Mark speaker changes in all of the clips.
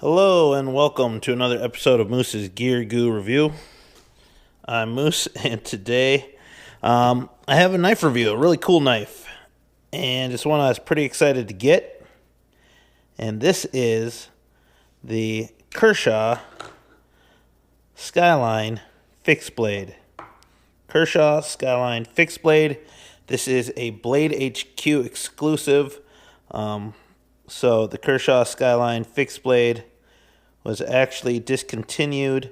Speaker 1: Hello and welcome to another episode of Moose's Gear Goo Review. I'm Moose, and today I have a knife review, a really cool knife, and it's one I was pretty excited to get. And this is the Kershaw Skyline Fixed Blade. Kershaw Skyline Fixed Blade. This is a Blade HQ exclusive. So the Kershaw Skyline Fixed Blade was actually discontinued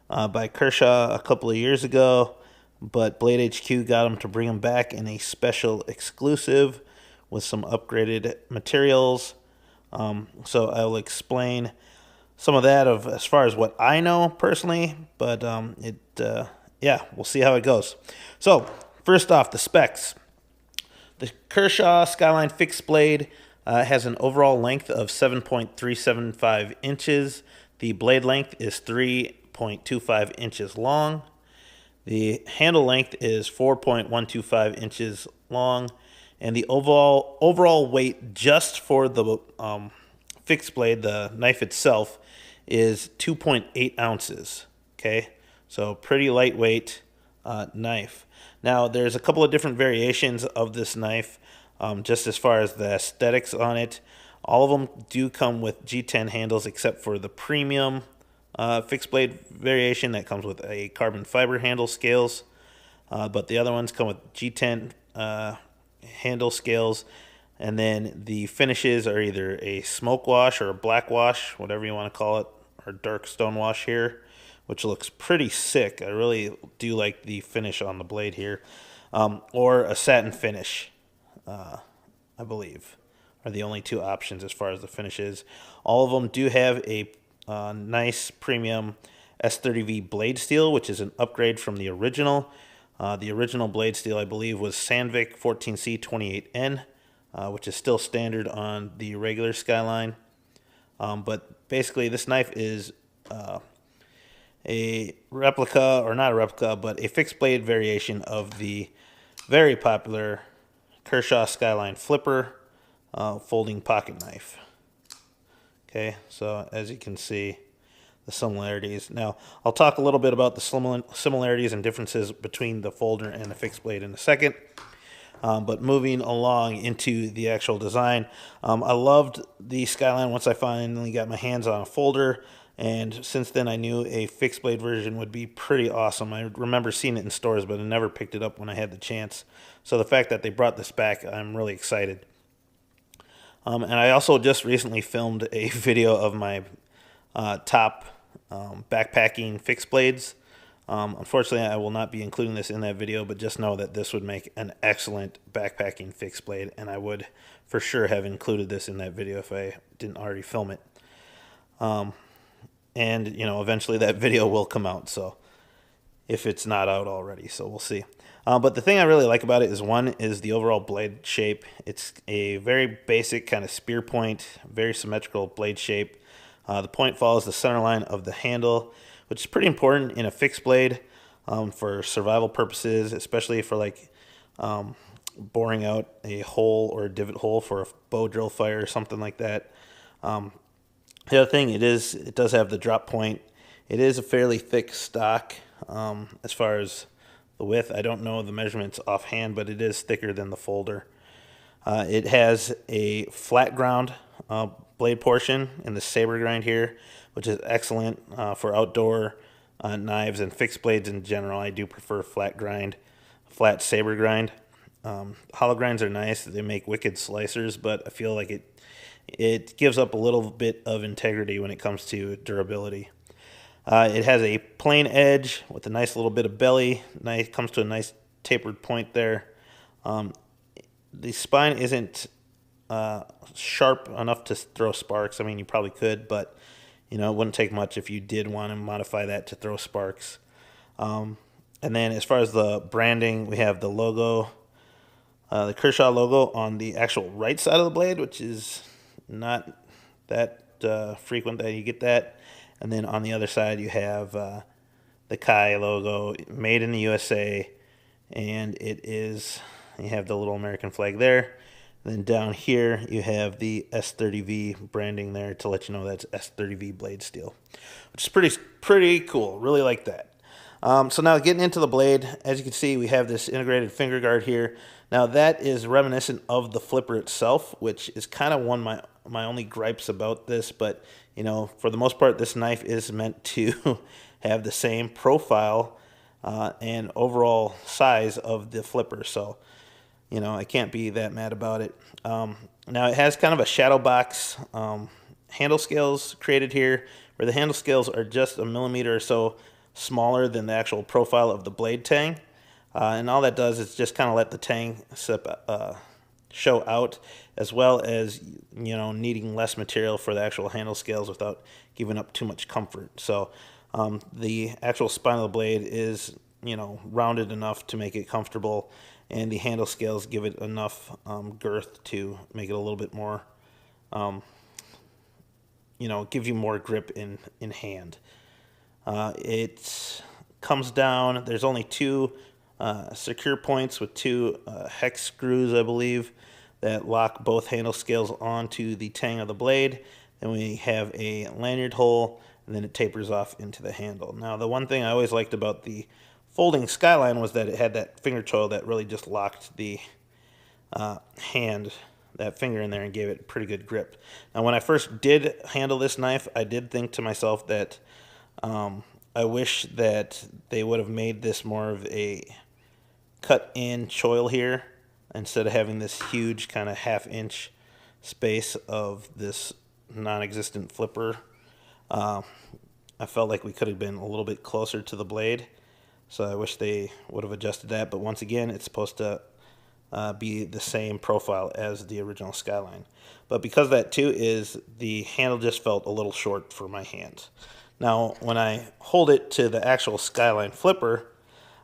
Speaker 1: by Kershaw a couple of years ago, but Blade HQ got them to bring them back in a special exclusive with some upgraded materials. So I will explain some of that of as far as what I know personally, but we'll see how it goes. So first off, the specs. The Kershaw Skyline Fixed Blade has an overall length of 7.375 inches. The blade length is 3.25 inches long. The handle length is 4.125 inches long. And the overall weight just for the fixed blade, the knife itself, is 2.8 ounces. Okay, so pretty lightweight knife. Now, there's a couple of different variations of this knife, just as far as the aesthetics on it. All of them do come with G10 handles except for the premium fixed blade variation that comes with a carbon fiber handle scales. But the other ones come with G10 handle scales. And then the finishes are either a smoke wash or a black wash, whatever you want to call it, or dark stone wash here, which looks pretty sick. I really do like the finish on the blade here. Or a satin finish, I believe, are the only two options as far as the finishes. All of them do have a nice premium S30V blade steel, which is an upgrade from the original. The original blade steel, I believe, was Sandvik 14C28N, which is still standard on the regular Skyline. But basically, this knife is a replica, or not a replica, but a fixed blade variation of the very popular Kershaw Skyline Flipper folding pocket knife. Okay, so as you can see, the similarities. Now, I'll talk a little bit about the similarities and differences between the folder and the fixed blade in a second. But moving along into the actual design, I loved the Skyline once I finally got my hands on a folder, and since then I knew a fixed blade version would be pretty awesome. I remember seeing it in stores, but I never picked it up when I had the chance. So the fact that they brought this back, I'm really excited. And I also just recently filmed a video of my top backpacking fixed blades. Unfortunately, I will not be including this in that video, but just know that this would make an excellent backpacking fixed blade, and I would for sure have included this in that video if I didn't already film it. And, eventually that video will come out, so if it's not out already, so we'll see. But the thing I really like about it is, one, is the overall blade shape. It's a very basic kind of spear point, very symmetrical blade shape. The point follows the center line of the handle, which is pretty important in a fixed blade for survival purposes, especially for boring out a hole or a divot hole for a bow drill fire or something like that. The other thing, it does have the drop point. It is a fairly thick stock as far as the width. I don't know the measurements offhand, but it is thicker than the folder. It has a flat ground blade portion in the saber grind here, which is excellent for outdoor knives and fixed blades in general. I do prefer flat saber grind. Hollow grinds are nice. They make wicked slicers, but I feel like it gives up a little bit of integrity when it comes to durability. It has a plain edge with a nice little bit of belly. Comes to a nice tapered point there. The spine isn't sharp enough to throw sparks. I mean, you probably could, but it wouldn't take much if you did want to modify that to throw sparks. And then as far as the branding, we have the logo, the Kershaw logo on the actual right side of the blade, which is not that frequent that you get that. And then on the other side, you have the Kai logo, made in the USA, and you have the little American flag there. Then down here you have the S30V branding there to let you know that's S30V blade steel, which is pretty cool. Really like that. So now getting into the blade, as you can see, we have this integrated finger guard here. Now that is reminiscent of the flipper itself, which is kind of one of my only gripes about this. But you know, for the most part, this knife is meant to have the same profile and overall size of the flipper. So you know, I can't be that mad about it. Now it has kind of a shadow box handle scales created here, where the handle scales are just a millimeter or so smaller than the actual profile of the blade tang. And all that does is just kind of let the tang show out, as well as, you know, needing less material for the actual handle scales without giving up too much comfort. So the actual spine of the blade is, you know, rounded enough to make it comfortable, and the handle scales give it enough girth to make it a little bit more, you know, give you more grip in hand. It comes down, there's only two secure points with two hex screws, I believe, that lock both handle scales onto the tang of the blade. Then we have a lanyard hole, and then it tapers off into the handle. Now, the one thing I always liked about the folding Skyline was that it had that finger choil that really just locked the that finger in there and gave it a pretty good grip. Now, when I first did handle this knife, I did think to myself that I wish that they would have made this more of a cut-in choil here instead of having this huge kind of half-inch space of this non-existent flipper. I felt like we could have been a little bit closer to the blade. So I wish they would have adjusted that. But once again, it's supposed to be the same profile as the original Skyline. But because that too is, the handle just felt a little short for my hands. Now, when I hold it to the actual Skyline flipper,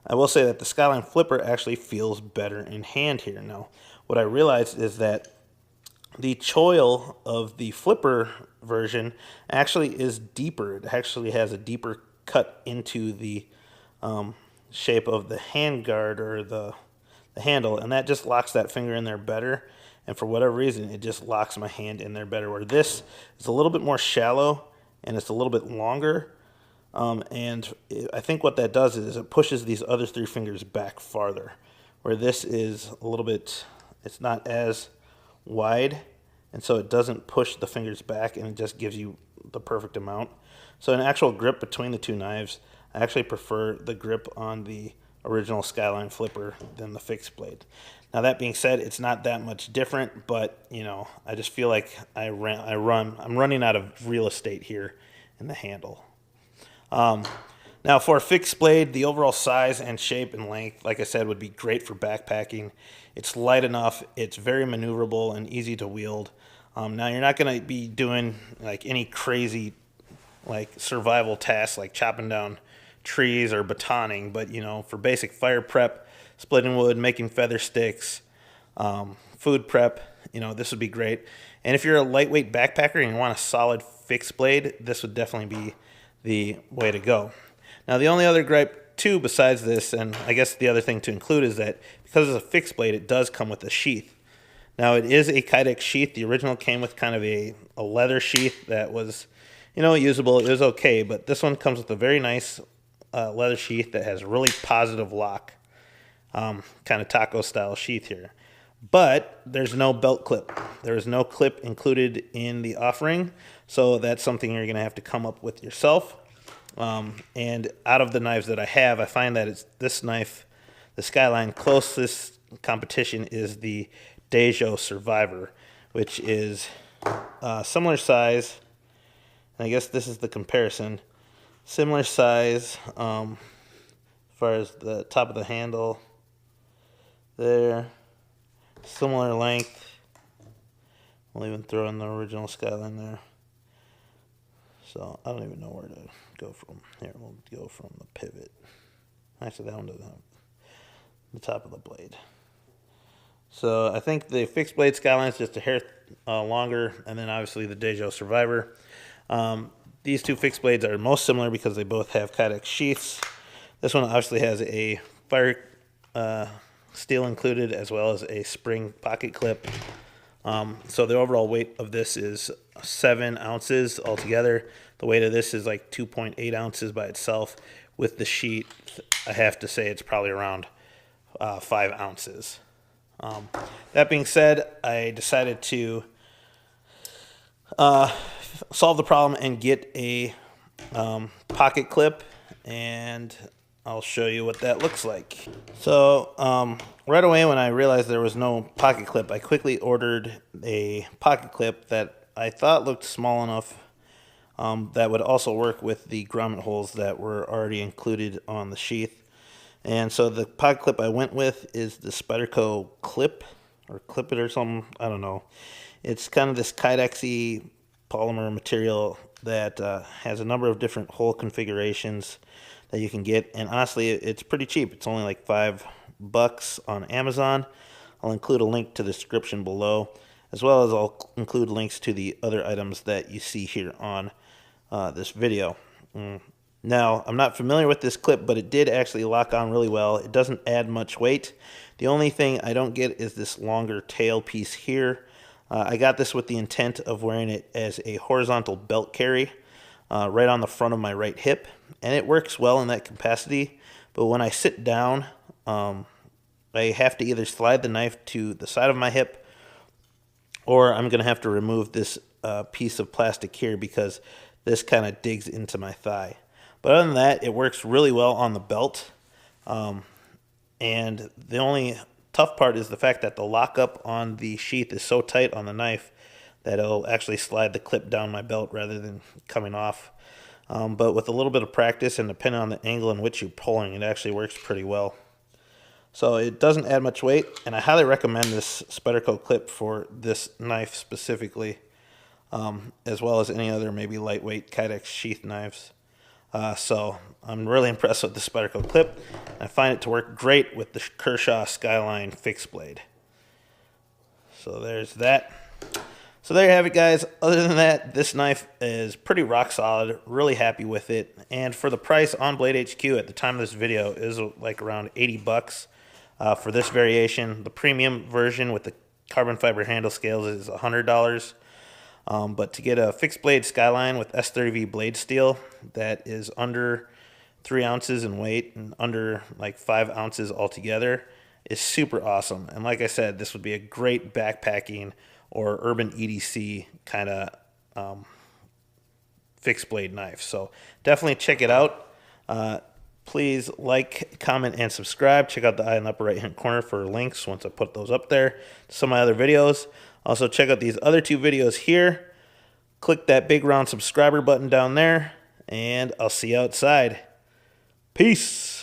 Speaker 1: I will say that the Skyline flipper actually feels better in hand here. Now, what I realized is that the choil of the flipper version actually is deeper. It actually has a deeper cut into the shape of the hand guard or the handle, and that just locks that finger in there better. And for whatever reason, it just locks my hand in there better, where this is a little bit more shallow and it's a little bit longer. I think what that does is it pushes these other three fingers back farther, where this is a little bit, it's not as wide, and so it doesn't push the fingers back, and it just gives you the perfect amount. So an actual grip between the two knives, I actually prefer the grip on the original Skyline flipper than the fixed blade. Now, that being said, it's not that much different, but you know, I just feel like I'm running out of real estate here in the handle. Now, for a fixed blade, the overall size and shape and length, like I said, would be great for backpacking. It's light enough, it's very maneuverable and easy to wield. Now, you're not going to be doing like any crazy like survival tasks like chopping down trees or batoning, but you know, for basic fire prep, splitting wood, making feather sticks, food prep, you know, this would be great. And if you're a lightweight backpacker and you want a solid fixed blade, this would definitely be the way to go. Now, the only other gripe too besides this, and I guess the other thing to include, is that because it's a fixed blade, it does come with a sheath. Now, it is a Kydex sheath. The original came with kind of a leather sheath that was, you know, usable. It was okay, but this one comes with a very nice leather sheath that has really positive lock, kind of taco style sheath here. But there's no belt clip. There is no clip included in the offering, so that's something you're going to have to come up with yourself. And out of the knives that I have, I find that it's this knife, the Skyline, closest competition is the Dejo Survivor, which is similar size. And I guess this is the comparison. Similar size as far as the top of the handle there. Similar length. I'll even throw in the original Skyline there. So I don't even know where to go from. Here, we'll go from the pivot. Actually, that one doesn't have the top of the blade. So I think the fixed blade Skyline is just a hair longer, and then obviously the Dejo Survivor. These two fixed blades are most similar because they both have Kydex sheaths. This one obviously has a fire steel included, as well as a spring pocket clip. So the overall weight of this is 7 ounces altogether. The weight of this is like 2.8 ounces by itself. With the sheet, I have to say it's probably around 5 ounces. That being said, I decided to solve the problem and get a pocket clip, and I'll show you what that looks like. So right away when I realized there was no pocket clip, I quickly ordered a pocket clip that I thought looked small enough that would also work with the grommet holes that were already included on the sheath. And so the pocket clip I went with is the Spyderco Clip, or Clip It or something, I don't know. It's kind of this Kydex-y polymer material that has a number of different hole configurations that you can get, and honestly it's pretty cheap. It's only like $5 on Amazon. I'll include a link to the description below, as well as I'll include links to the other items that you see here on this video. Now, I'm not familiar with this clip, but it did actually lock on really well. It doesn't add much weight. The only thing I don't get is this longer tail piece here. I got this with the intent of wearing it as a horizontal belt carry right on the front of my right hip, and it works well in that capacity. But when I sit down, I have to either slide the knife to the side of my hip, or I'm going to have to remove this piece of plastic here because this kind of digs into my thigh. But other than that, it works really well on the belt. And the only tough part is the fact that the lockup on the sheath is so tight on the knife that it'll actually slide the clip down my belt rather than coming off. But with a little bit of practice and depending on the angle in which you're pulling, it actually works pretty well. So it doesn't add much weight, and I highly recommend this Spyderco clip for this knife specifically, as well as any other maybe lightweight Kydex sheath knives. So I'm really impressed with the Spyderco clip. I find it to work great with the Kershaw Skyline Fixed blade. So there's that. So there you have it, guys. Other than that, this knife is pretty rock solid. Really happy with it. And for the price on Blade HQ at the time of this video is like around $80 for this variation. The premium version with the carbon fiber handle scales is $100. But to get a fixed blade Skyline with S30V blade steel that is under 3 ounces in weight and under like 5 ounces altogether is super awesome. And like I said, this would be a great backpacking or urban EDC kind of fixed blade knife. So definitely check it out. Please like, comment, and subscribe. Check out the eye in the upper right hand corner for links once I put those up there to some of my other videos. Also check out these other 2 videos here. Click that big round subscriber button down there, and I'll see you outside. Peace.